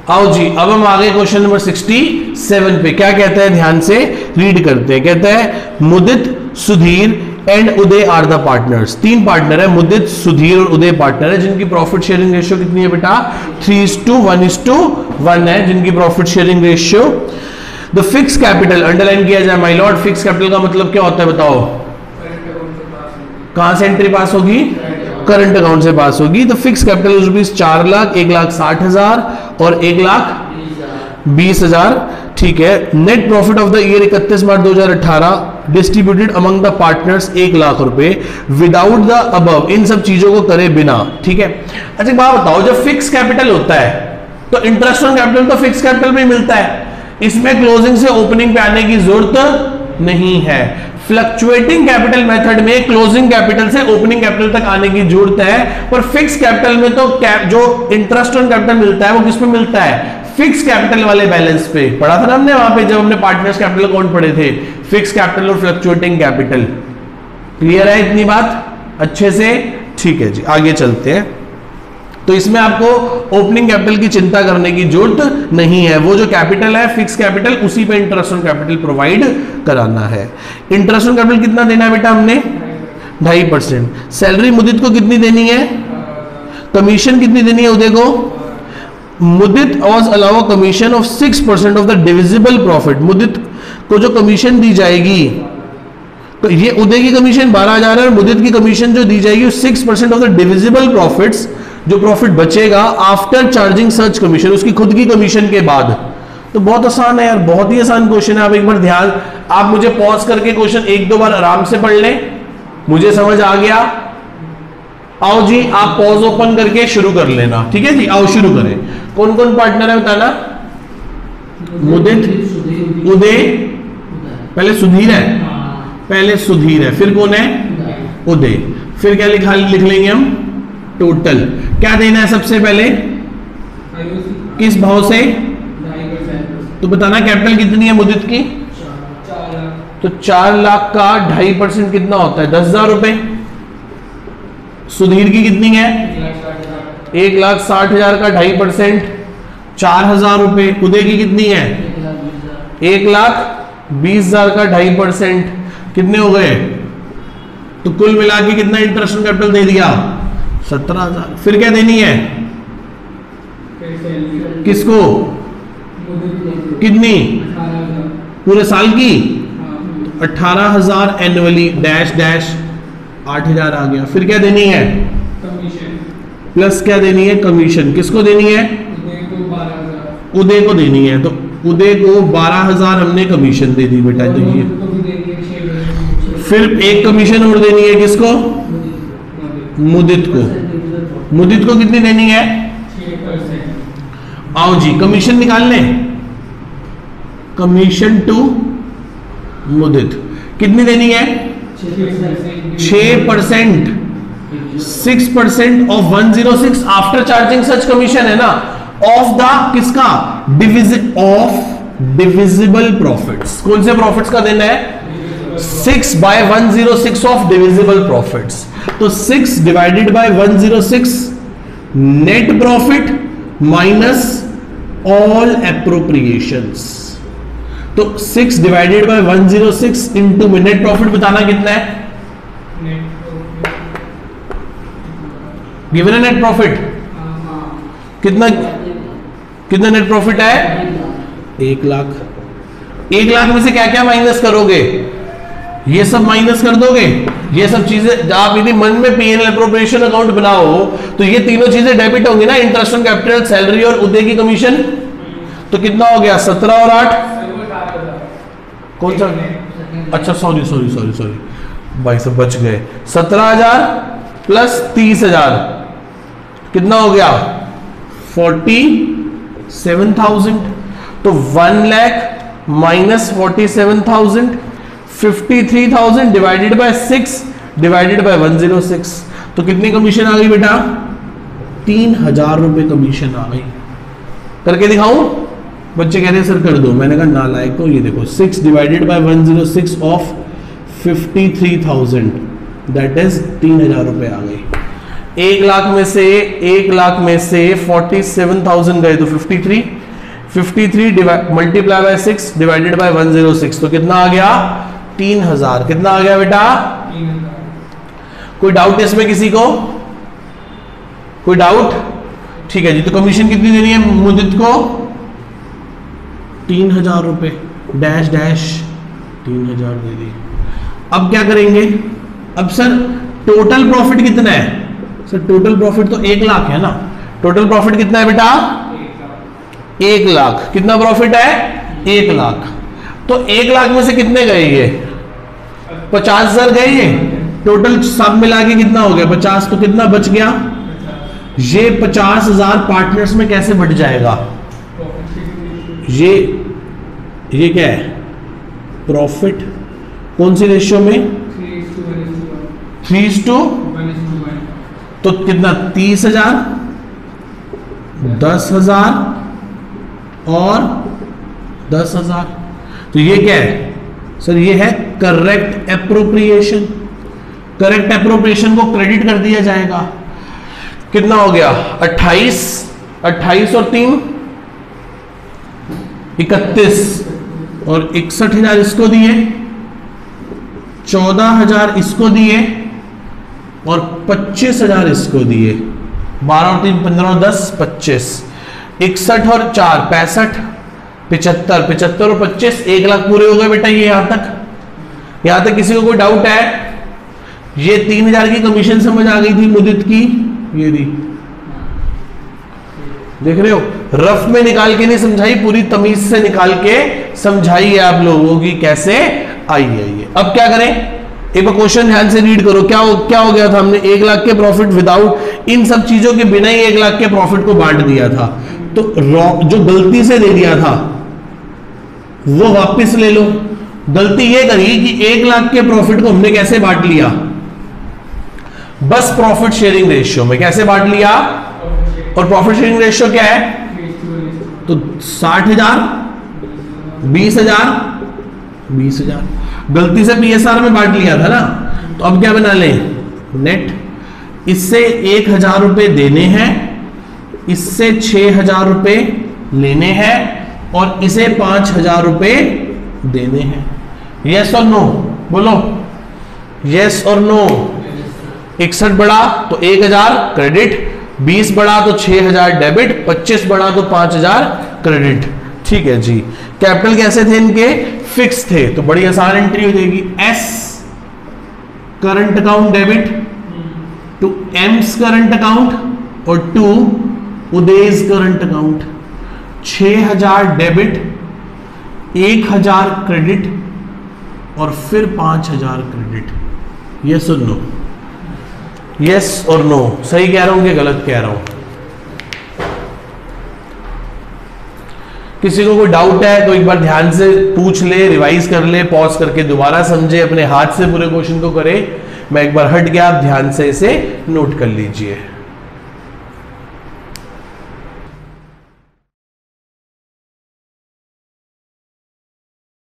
आओ जी, अब हम आगे क्वेश्चन नंबर 67 पे। क्या कहता है, ध्यान से रीड करते हैं। कहता है Mudit, Sudhir and Uday are the partners. तीन पार्टनर है, मुदित, सुधीर और उदय पार्टनर है, जिनकी प्रॉफिट शेयरिंग रेशियो कितनी है बेटा? 3:1:1 है जिनकी profit sharing ratio. The fix capital underline किया जाए माय लॉर्ड। फिक्स कैपिटल का मतलब क्या होता है बताओ? कहां से एंट्री पास होगी? करंट अकाउंट से पास होगी। तो फिक्स कैपिटल रुपीज 4 लाख, 1,60,000 और 1,20,000। ठीक है। Net profit of the year 31 March 2018 distributed among the partners 1 lakh रुपए विदाउट द अबव। इन सब चीजों को करे बिना। ठीक है। अच्छा बात बताओ, जब फिक्स कैपिटल होता है तो इंटरेस्ट ऑन कैपिटल तो फिक्स कैपिटल में मिलता है, इसमें क्लोजिंग से ओपनिंग पे आने की जरूरत नहीं है। फ्लक्चुएटिंग कैपिटल मेथड में क्लोजिंग कैपिटल से ओपनिंग कैपिटल तक आने की जरूरत है, पर फिक्स कैपिटल में तो जो इंटरेस्ट ऑन कैपिटल मिलता है वो किस पे मिलता है? फिक्स कैपिटल वाले बैलेंस पे। पढ़ा था ना हमने वहां पे जब हमने पार्टनर्स कैपिटल अकाउंट पढ़े थे, फिक्स कैपिटल और फ्लक्चुएटिंग कैपिटल। क्लियर है इतनी बात अच्छे से? ठीक है जी, आगे चलते हैं। तो इसमें आपको ओपनिंग कैपिटल की चिंता करने की जरूरत नहीं है। वो जो कैपिटल है फिक्स कैपिटल, उसी पे इंटरेस्ट ऑन कैपिटल प्रोवाइड कराना है। इंटरेस्ट ऑन कैपिटल कितना देना है बेटा हमने? 2.5%। सैलरी मुदित को कितनी देनी है? कमीशन कितनी देनी है उदय को? Mudit was allow commission of 6% of the divisible profit. Mudit को जो कमीशन दी जाएगी, तो ये उदय की कमीशन 12,000 है और मुदित की कमीशन जो दी जाएगी 6% ऑफ द डिविजिबल प्रॉफिट्स, जो प्रॉफिट बचेगा आफ्टर चार्जिंग सच कमीशन, उसकी खुद की कमीशन के बाद। तो बहुत आसान है यार, बहुत ही आसान क्वेश्चन है। आप एक बार ध्यान, आप मुझे पॉज करके क्वेश्चन 1-2 बार आराम से पढ़ लें, मुझे समझ आ गया। आओ जी, आप पॉज ओपन करके शुरू कर लेना। ठीक है जी, आओ शुरू करें। कौन कौन पार्टनर है बताना? मुदित, उदय, पहले सुधीर है, पहले सुधीर है, फिर कौन है? उदय। फिर क्या लिख लेंगे हम? टोटल क्या देना है सबसे पहले? किस भाव से? तो बताना कैपिटल कितनी है मुदित की? 4 लाख। तो 4 लाख का 2.5% कितना होता है? 10,000 रुपए। सुधीर की कितनी है? 1,60,000 का 2.5% 4,000 रुपए। उदय की कितनी है? 1,20,000 का 2.5% कितने हो गए? तो कुल मिला के कितना इंटरेस्ट ऑन कैपिटल दे दिया? 17,000। फिर क्या देनी है? किसको? कितनी? पूरे साल की? 18,000 एनुअली डैश डैश 8,000 आ गया। फिर क्या देनी है? कमीशन। प्लस क्या देनी है? कमीशन। किसको देनी है? उदय को देनी है। तो उदय को 12,000 हमने कमीशन दे दी बेटा। तो ये फिर एक कमीशन और देनी है किसको? मुदित को। मुदित को कितनी देनी है? 6%। आओ जी, कमीशन निकाल लें। कमीशन टू मुदित कितनी देनी है? 6%। 6% of 106 after charging such commission है ना, ऑफ द किसका? Divisible profits. कौन से प्रॉफिट्स का देना है? 6/106 ऑफ डिविजिबल प्रॉफिट्स। तो 6 divided by 106 net profit minus all appropriations. तो 6 divided by 106 into net profit बताना कितना है? गिवन है नेट प्रॉफिट कितना? कितना नेट प्रॉफिट है? 1 लाख। 1 लाख में से क्या क्या माइनस करोगे? ये सब माइनस कर दोगे। ये सब चीजें आप यदि मन में पीएनएल एप्रोप्रिएशन अकाउंट बनाओ तो ये तीनों चीजें डेबिट होंगी ना, इंटरेस्ट ऑन कैपिटल, सैलरी और उदय की कमीशन। तो कितना हो गया? 17 और 8 कौन सा? अच्छा सॉरी भाई सब बच गए। 17,000 प्लस 30,000 कितना हो गया? 47,000। तो 1 lakh minus 47,000 53,000 divided by 6 divided by 106। तो कितनी कमीशन आ गई बेटा? 3000 रुपए कमीशन आ गई। करके दिखाऊं? बच्चे कह रहे हैं सर कर दो। मैंने कहा नालायक को, ये देखो 6 divided by 106 of 53,000 that is 3000 रुपए आ गई। 1 लाख में से 47,000 गए तो 53 मल्टीप्लाई बाय 6 डिवाइडेड बाय 106 तो कितना आ गया? 3000। कितना आ गया बेटा? 3000। कोई डाउट है इसमें किसी को? कोई डाउट? ठीक है जी। तो कमीशन कितनी देनी है मुदित को? 3000 रुपए डैश डैश 3000 दे दी। अब क्या करेंगे? अब सर टोटल प्रॉफिट कितना है? सर टोटल प्रॉफिट तो 1 लाख है ना। टोटल प्रॉफिट कितना है बेटा? 1 लाख। कितना प्रॉफिट है? 1 लाख। तो 1 लाख में से कितने गए? ये 50,000 गए। ये टोटल सब मिला के कितना हो गया? 50। तो कितना बच गया? ये 50,000 पार्टनर्स में कैसे बट जाएगा? ये क्या है? प्रॉफिट कौन सी रेशियो में? 3:1। तो कितना? 30,000, 10,000 और 10,000। तो ये क्या है सर? ये है करेक्ट एप्रोप्रिएशन। करेक्ट एप्रोप्रिएशन को क्रेडिट कर दिया जाएगा। कितना हो गया? 28 और 3 31 और 61,000 इसको दिए, 14,000 इसको दिए और 25,000 इसको दिए। 12 और 3 15 और 10 25। 61 और 4 65 75 और 25 1 लाख पूरे हो गए बेटा। ये यहां तक किसी को कोई डाउट है? ये 3000 की कमीशन समझ आ गई थी मुदित की। ये देख रहे हो? रफ में निकाल के नहीं समझाई, पूरी तमीज से निकाल के समझाई है आप लोगों की कैसे आई है ये। अब क्या करें? एक बार क्वेश्चन ध्यान से रीड करो। क्या हो गया था? हमने 1 लाख के प्रॉफिट विदाउट इन सब चीजों के बिना ही 1 लाख के प्रॉफिट को बांट दिया था। तो जो गलती से दे दिया था वो वापस ले लो। गलती ये करी कि 1 लाख के प्रॉफिट को हमने कैसे बांट लिया? बस प्रॉफिट शेयरिंग रेशियो में। कैसे बांट लिया? और प्रॉफिट शेयरिंग रेशियो क्या है? तो 60,000 20,000 गलती से पीएसआर में बांट लिया था ना। तो अब क्या बना लें? नेट। इससे 1,000 रुपए देने हैं, इससे 6,000 रुपए लेने हैं और इसे 5,000 रुपए देने हैं। यस और नो? बोलो यस और नो। 61 बढ़ा तो 1,000 क्रेडिट, 20 बढ़ा तो 6,000 डेबिट, 25 बढ़ा तो 5,000 क्रेडिट। ठीक है जी। कैपिटल कैसे थे इनके? फिक्स थे। तो बड़ी आसान एंट्री हो जाएगी। S current account debit to M's current account और to U's current account. 6,000 debit, 1,000 credit और फिर 5,000 क्रेडिट। यस और नो? यस और नो? सही कह रहा हूं कि गलत कह रहा हूं? किसी को कोई डाउट है तो एक बार ध्यान से पूछ ले, रिवाइज कर ले, पॉज करके दोबारा समझे, अपने हाथ से पूरे क्वेश्चन को करे। मैं एक बार हट गया, आप ध्यान से इसे नोट कर लीजिए।